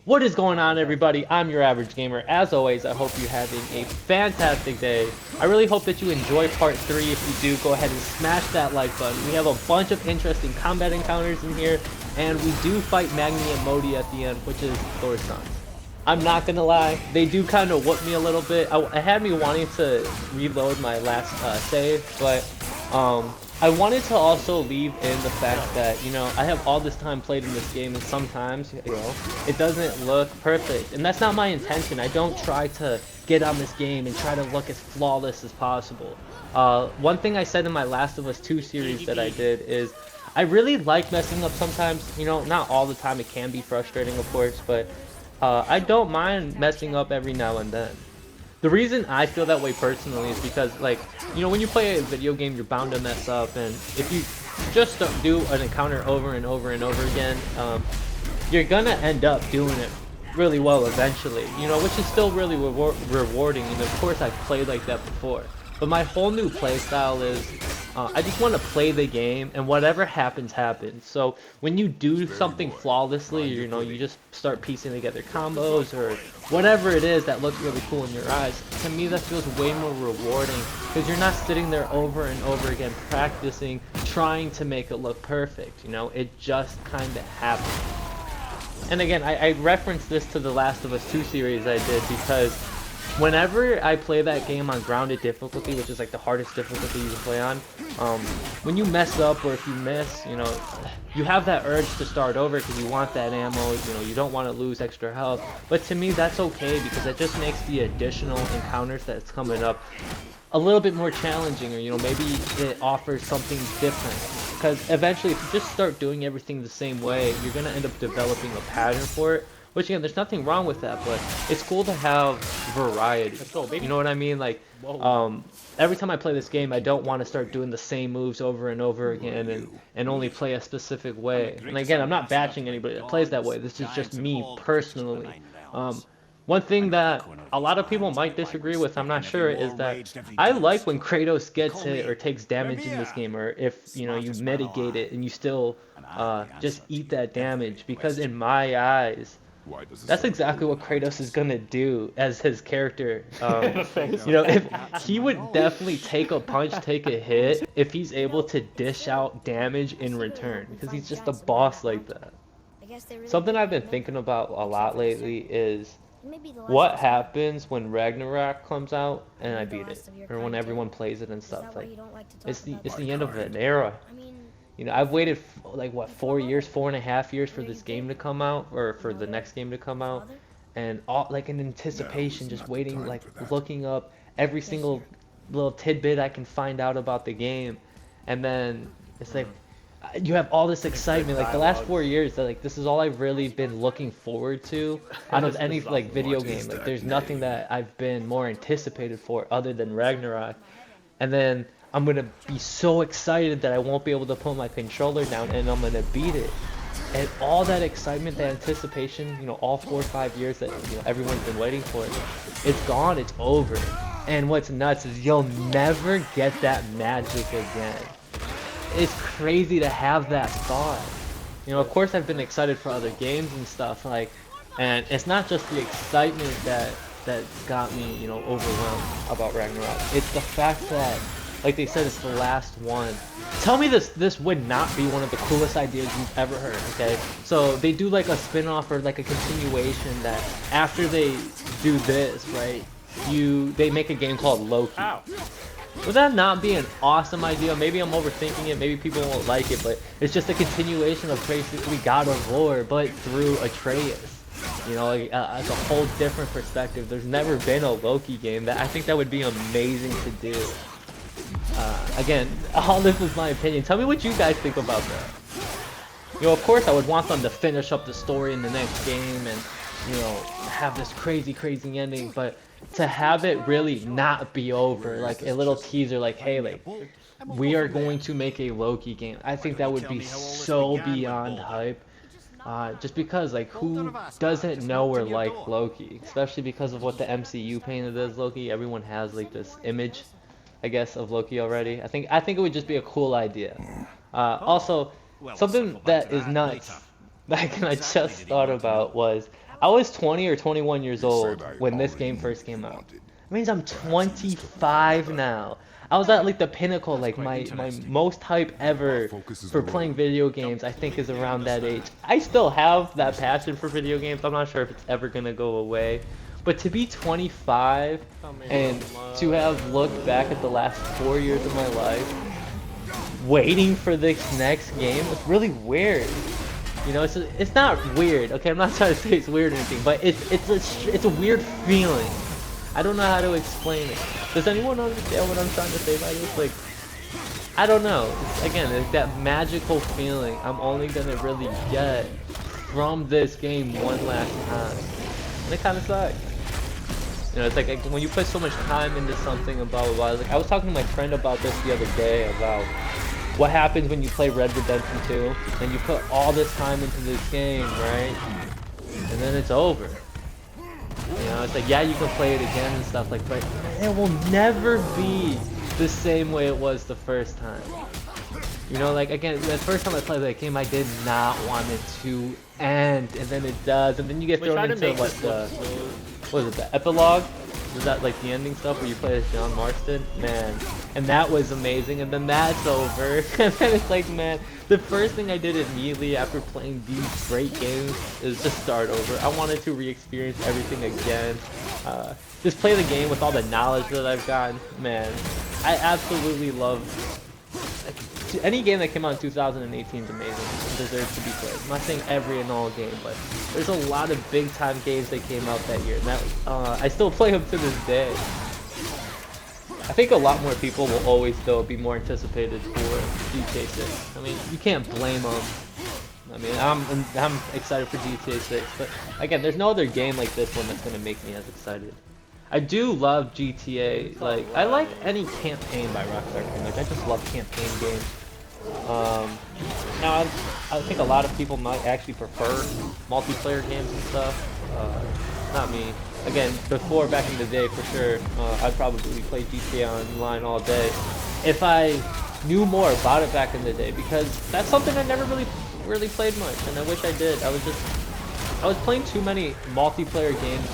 What is going on, everybody? I'm your average gamer. As always, I hope you're having a fantastic day. I really hope that you enjoy part 3. If you do, go ahead and smash that like button. We have a bunch of interesting combat encounters in here, and we do fight Magni and Modi at the end, which is Thor's sons. I'm not gonna lie, they do kind of whoop me a little bit. It had me wanting to reload my last save, but I wanted to also leave in the fact that, you know, I have all this time played in this game, and sometimes, you know, it doesn't look perfect. And that's not my intention. I don't try to get on this game and try to look as flawless as possible. One thing I said in my Last of Us 2 series that I did is, I really like messing up sometimes. You know, not all the time. It can be frustrating, of course, but I don't mind messing up every now and then. The reason I feel that way personally is because, like, you know, when you play a video game, you're bound to mess up, and if you just do an encounter over and over and over again, you're gonna end up doing it really well eventually, you know, which is still really rewarding, and of course I've played like that before. But my whole new playstyle is, I just want to play the game, and whatever happens, happens. So when you do something flawlessly, you know, you just start piecing together combos or whatever it is that looks really cool in your eyes. To me, that feels way more rewarding because you're not sitting there over and over again practicing, trying to make it look perfect. You know, it just kind of happens. And again, I referenced this to the Last of Us 2 series I did because whenever I play that game on grounded difficulty, which is like the hardest difficulty you can play on, when you mess up or if you miss, you know, you have that urge to start over because you want that ammo, you know, you don't want to lose extra health. But to me, that's okay because that just makes the additional encounters that's coming up a little bit more challenging, or, you know, maybe it offers something different. Because eventually, if you just start doing everything the same way, you're going to end up developing a pattern for it. Which, again, there's nothing wrong with that, but it's cool to have variety. You know what I mean? Like, every time I play this game, I don't want to start doing the same moves over and over again and only play a specific way. And again, I'm not bashing anybody that plays that way. This is just me personally. One thing that a lot of people might disagree with, I'm not sure, is that I like when Kratos gets hit or takes damage in this game, or if, you know, you mitigate it and you still just eat that damage, because in my eyes, that's exactly what Kratos is gonna do as his character. You know, if he would definitely take a punch, take a hit, if he's able to dish out damage in return, because he's just a boss like that. Something I've been thinking about a lot lately is what happens when Ragnarok comes out and I beat it, or when everyone plays it and stuff. Like, it's the end of an era. You know, I've waited like what, 4 years, 4.5 years for this game to come out, or for the next game to come out, and all like in anticipation, just waiting, like looking up every single little tidbit I can find out about the game, and then it's like you have all this excitement. Like the last 4 years, like this is all I've really been looking forward to out of any like video game. Like there's nothing that I've been more anticipated for other than Ragnarok, and then I'm gonna be so excited that I won't be able to put my controller down, and I'm gonna beat it. And all that excitement, that anticipation, you know, all 4 or 5 years that, you know, everyone's been waiting for it, it's gone, it's over. And what's nuts is you'll never get that magic again. It's crazy to have that thought. You know, of course I've been excited for other games and stuff, like, and it's not just the excitement that got me, you know, overwhelmed about Ragnarok. It's the fact that, like they said, it's the last one. Tell me this would not be one of the coolest ideas you've ever heard, okay? So they do like a spin-off or like a continuation that after they do this, right, they make a game called Loki. Would that not be an awesome idea? Maybe I'm overthinking it, maybe people won't like it, but it's just a continuation of basically God of War, but through Atreus. You know, like, it's a whole different perspective. There's never been a Loki game. I think that would be amazing to do. Again, all this is my opinion. Tell me what you guys think about that. You know, of course I would want them to finish up the story in the next game and, you know, have this crazy ending, but to have it really not be over, like a little teaser, like, hey, like, we are going to make a Loki game. I think that would be so beyond hype. Just because, like, who doesn't know or like Loki? Especially because of what the MCU painted as Loki. Everyone has, like, this image, I guess, of Loki already. I think it would just be a cool idea. Also, something that is nuts Back and I just thought about was I was 20 or 21 years old when this game first came out. It means I'm 25 now. I was at like the pinnacle, like my most hype ever for playing video games, I think is around that age. I still have that passion for video games. I'm not sure if it's ever gonna go away. But to be 25 and to have looked back at the last 4 years of my life, waiting for this next game, it's really weird. You know, it's not weird. Okay, I'm not trying to say it's weird or anything, but it's a weird feeling. I don't know how to explain it. Does anyone understand what I'm trying to say by this? Like, I don't know. Again, it's that magical feeling I'm only gonna really get from this game one last time, and it kind of sucks. You know, it's like when you put so much time into something and blah blah blah. Like I was talking to my friend about this the other day about what happens when you play Red Redemption 2 and you put all this time into this game, right? And then it's over. You know, it's like, yeah, you can play it again and stuff like, but it will never be the same way it was the first time. You know, like again, the first time I played that game, I did not want it to end, and then it does, and then you get thrown into what is it, the epilogue? Is that like the ending stuff where you play as John Marston? Man, and that was amazing, and then that's over, and then it's like, man, the first thing I did immediately after playing these great games is just start over. I wanted to re-experience everything again, just play the game with all the knowledge that I've gotten. Man, I absolutely love any game that came out in 2018 is amazing and deserves to be played. I'm not saying every and all game, but there's a lot of big time games that came out that year, and that I still play them to this day. I think a lot more people will always though be more anticipated for GTA 6. I mean, you can't blame them. I mean, I'm excited for GTA 6, but again, there's no other game like this one that's gonna make me as excited. I do love GTA. Like, I like any campaign by Rockstar. Like, I just love campaign games. Now, I think a lot of people might actually prefer multiplayer games and stuff. Not me. Again, before, back in the day, for sure, I'd probably play GTA Online all day if I knew more about it back in the day, because that's something I never really played much, and I wish I did. I was playing too many multiplayer games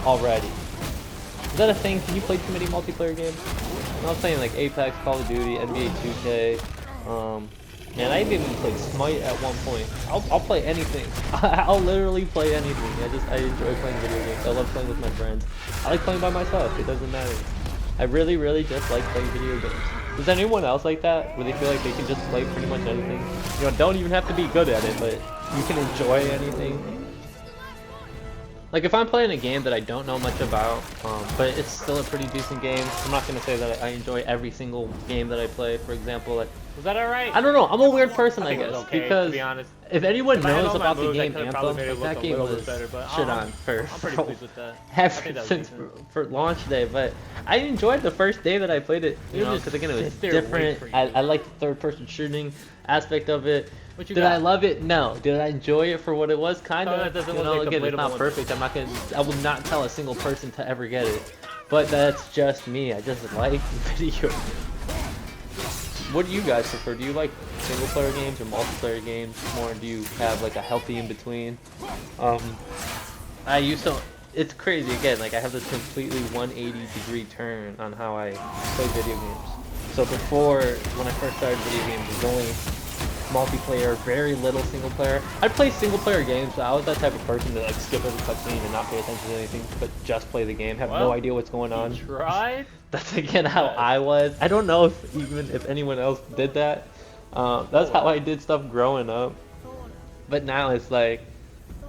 already. Is that a thing? Can you play too many multiplayer games? I was playing like Apex, Call of Duty, NBA 2K. Man, I even played Smite at one point. I'll play anything. I'll literally play anything. I enjoy playing video games. I love playing with my friends. I like playing by myself. It doesn't matter. I really just like playing video games. Does anyone else like that? Where they feel like they can just play pretty much anything? You know, don't even have to be good at it, but you can enjoy anything. Like, if I'm playing a game that I don't know much about, but it's still a pretty decent game, I'm not going to say that I enjoy every single game that I play. For example, like, was that alright? I don't know, I'm a weird person, I guess, okay, because to be honest. if anyone knows about the moves, game Anthem, like, that game was better, but shit on I'm pretty pleased with that. ever since for launch day, but I enjoyed the first day that I played it, you know, because again, it was different. I liked the third-person shooting aspect of it. Did I love it? No. Did I enjoy it for what it was? Kind of. You know, again, it's not perfect. I will not tell a single person to ever get it. But that's just me. I just like video. What do you guys prefer? Do you like single player games or multiplayer games more? Do you have like a healthy in between? I used to. It's crazy again. Like, I have this completely 180-degree turn on how I play video games. So before, when I first started video games, it was only multiplayer, very little single player. I'd play single player games, but I was that type of person to like skip every cutscene and not pay attention to anything, but just play the game, have no idea what's going on. You tried? That's again how I was. I don't know if anyone else did that. That's how I did stuff growing up. But now it's like,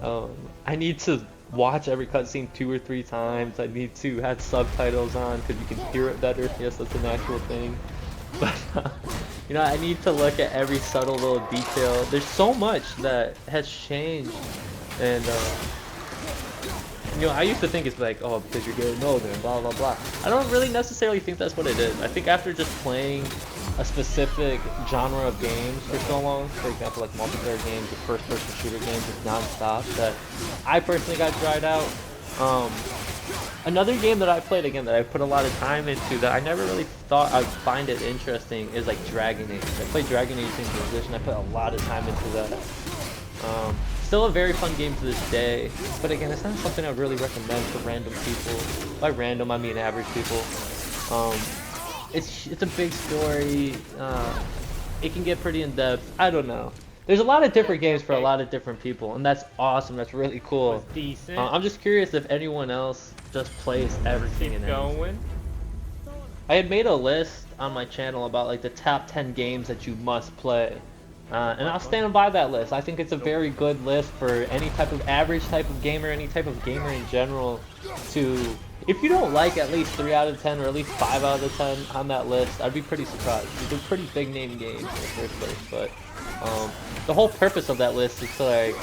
I need to watch every cutscene 2 or 3 times. I need to have subtitles on because you can hear it better. Yes, that's an actual thing. But you know, I need to look at every subtle little detail. There's so much that has changed, and you know, I used to think it's like, oh, because you're getting older and blah blah blah. I don't really necessarily think that's what it is. I think after just playing a specific genre of games for so long, for example, like multiplayer games or first-person shooter games, just non-stop, that I personally got dried out. Another game that I played, again, that I put a lot of time into that I never really thought I'd find it interesting is like Dragon Age. I played Dragon Age Inquisition. I put a lot of time into that. Still still a very fun game to this day, but again, it's not something I really recommend for random people. By random, I mean average people. It's a big story. It can get pretty in depth. I don't know. There's a lot of different games for a lot of different people, and that's awesome. That's really cool. Decent. I'm just curious if anyone else just plays everything and anything. I had made a list on my channel about like the top 10 games that you must play. And I'll stand by that list. I think it's a very good list for any type of average type of gamer, any type of gamer in general to, if you don't like at least 3 out of 10 or at least 5 out of 10 on that list, I'd be pretty surprised. These are pretty big name games in the first place, but the whole purpose of that list is to like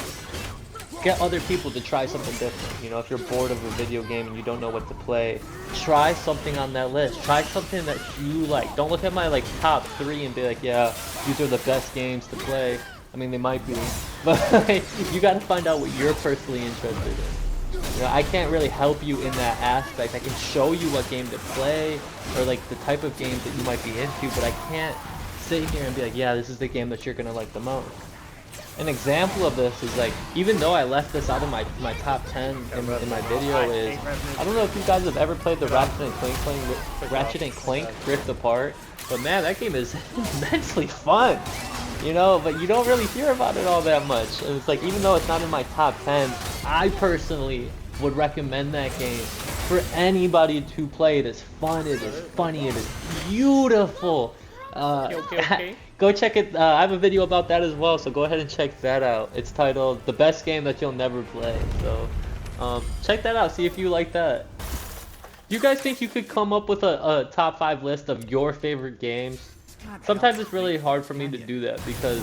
get other people to try something different. You know, if you're bored of a video game and you don't know what to play, try something on that list. Try something that you like. Don't look at my like top 3 and be like, yeah, these are the best games to play. I mean, they might be, but like, you got to find out what you're personally interested in. You know, I can't really help you in that aspect. I can show you what game to play or like the type of games that you might be into, but I can't sit here and be like, yeah, this is the game that you're gonna like the most. An example of this is like, even though I left this out of my top 10 in my video, is I don't know if you guys have ever played the Ratchet and Clank Rift Apart, but man, that game is immensely fun, you know, but you don't really hear about it all that much. And it's like, even though it's not in my top 10, I personally would recommend that game for anybody to play. It is fun, it is funny, it is beautiful. Okay. Go check it. I have a video about that as well, so go ahead and check that out. It's titled "The Best Game That You'll Never Play." So, check that out. See if you like that. Do you guys think you could come up with a top 5 list of your favorite games? Sometimes it's really hard for me to do that because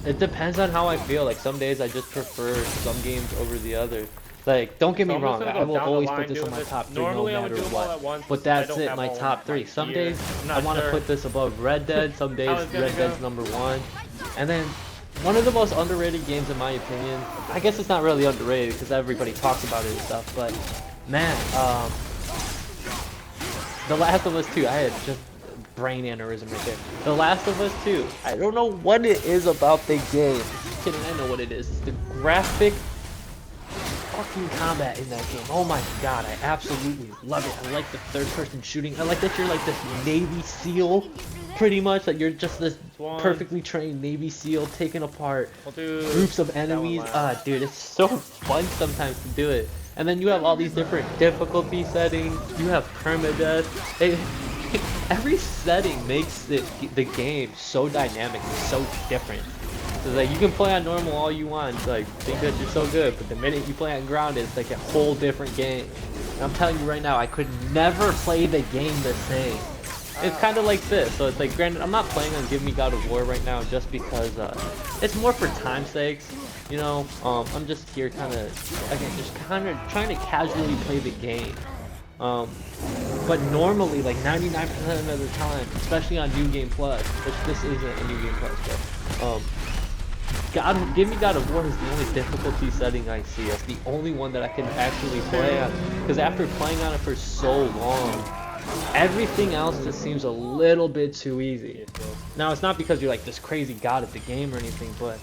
it depends on how I feel. Like some days I just prefer some games over the other. Like, don't get me wrong, I will always put this on my top 3 no matter what. But that's it, my top 3. Some days I want to put this above Red Dead, some days Red Dead's number 1. And then, one of the most underrated games in my opinion, I guess it's not really underrated because everybody talks about it and stuff, but man, The Last of Us 2, I had just brain aneurysm right there. The Last of Us 2, I don't know what it is about the game. Just kidding, I know what it is. It's the graphic fucking combat in that game. Oh my god, I absolutely love it. I like the third person shooting. I like that you're like this Navy SEAL, pretty much. Like you're just this perfectly trained Navy SEAL taking apart groups of enemies. Dude, it's so fun sometimes to do it. And then you have all these different difficulty settings. You have permadeath. Every setting makes the game so dynamic and so different. So like you can play on normal all you want, like think that you're so good, but the minute you play on grounded, it's like a whole different game. And I'm telling you right now, I could never play the game the same. It's kind of like this. So it's like, granted, I'm not playing on Give Me God of War right now just because it's more for time's sakes. You know, I'm just here kind of, again, just kind of trying to casually play the game. But normally, like 99% of the time, especially on New Game Plus, which this isn't a New Game Plus, but Give Me God of War is the only difficulty setting I see. It's the only one that I can actually play on, because after playing on it for so long, everything else just seems a little bit too easy. Now, it's not because you're like this crazy god at the game or anything, but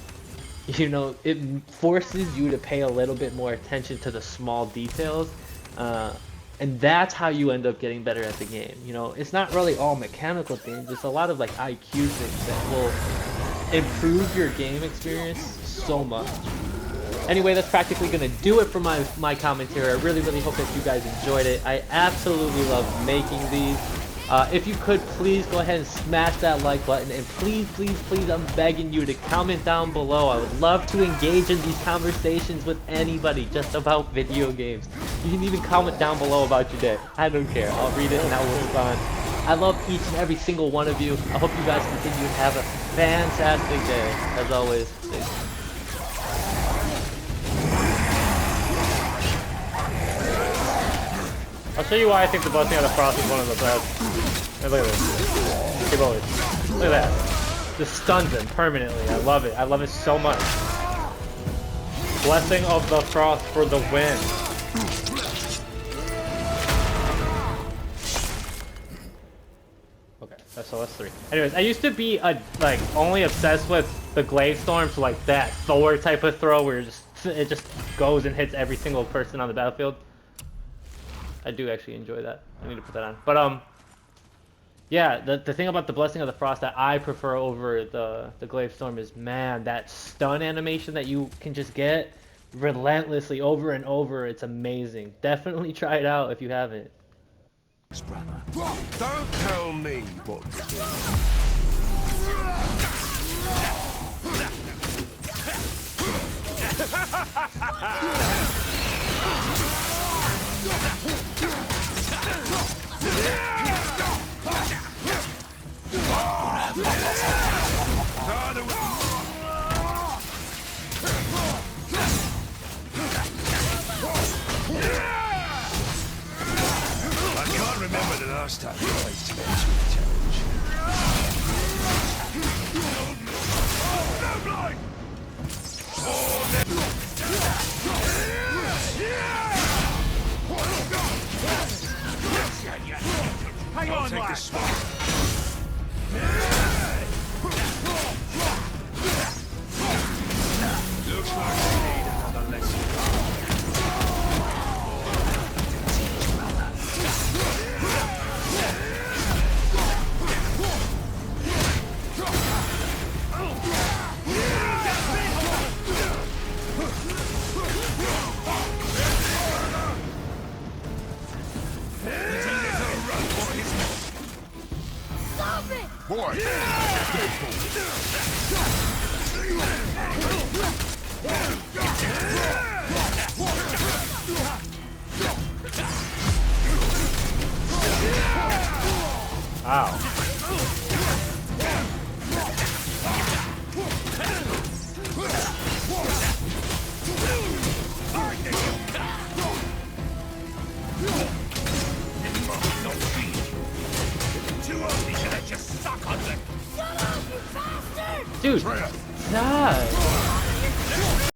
you know, it forces you to pay a little bit more attention to the small details, and that's how you end up getting better at the game. You know, it's not really all mechanical things, it's a lot of like IQ things that will improve your game experience so much. Anyway, that's practically gonna do it for my commentary. I really hope that you guys enjoyed it. I absolutely love making these. If you could, please go ahead and smash that like button, and please, I'm begging you to comment down below. I would love to engage in these conversations with anybody just about video games. You can even comment down below about your day. I don't care. I'll read it and I will respond. I love each and every single one of you. I hope you guys continue to have a fantastic day. As always, stay safe. I'll show you why I think the busting out of Frost is one of the best. Hey, look at this. Hey, boys. Look at that. Just stuns him permanently. I love it. I love it so much. Blessing of the Frost for the win. Okay. SOS 3. Anyways, I used to be like only obsessed with the glaive storms, like that Thor type of throw where it just goes and hits every single person on the battlefield. I do actually enjoy that. I need to put that on. But yeah, the thing about the Blessing of the Frost that I prefer over the glaive storm is, man, that stun animation that you can just get relentlessly over and over. It's amazing. Definitely try it out if you haven't. Brother. Don't tell me what to do. I can't remember the last time you faced an actual challenge. Hang on, take this sword. Looks like we need another lesson. Boy! Ow. Dude, stop!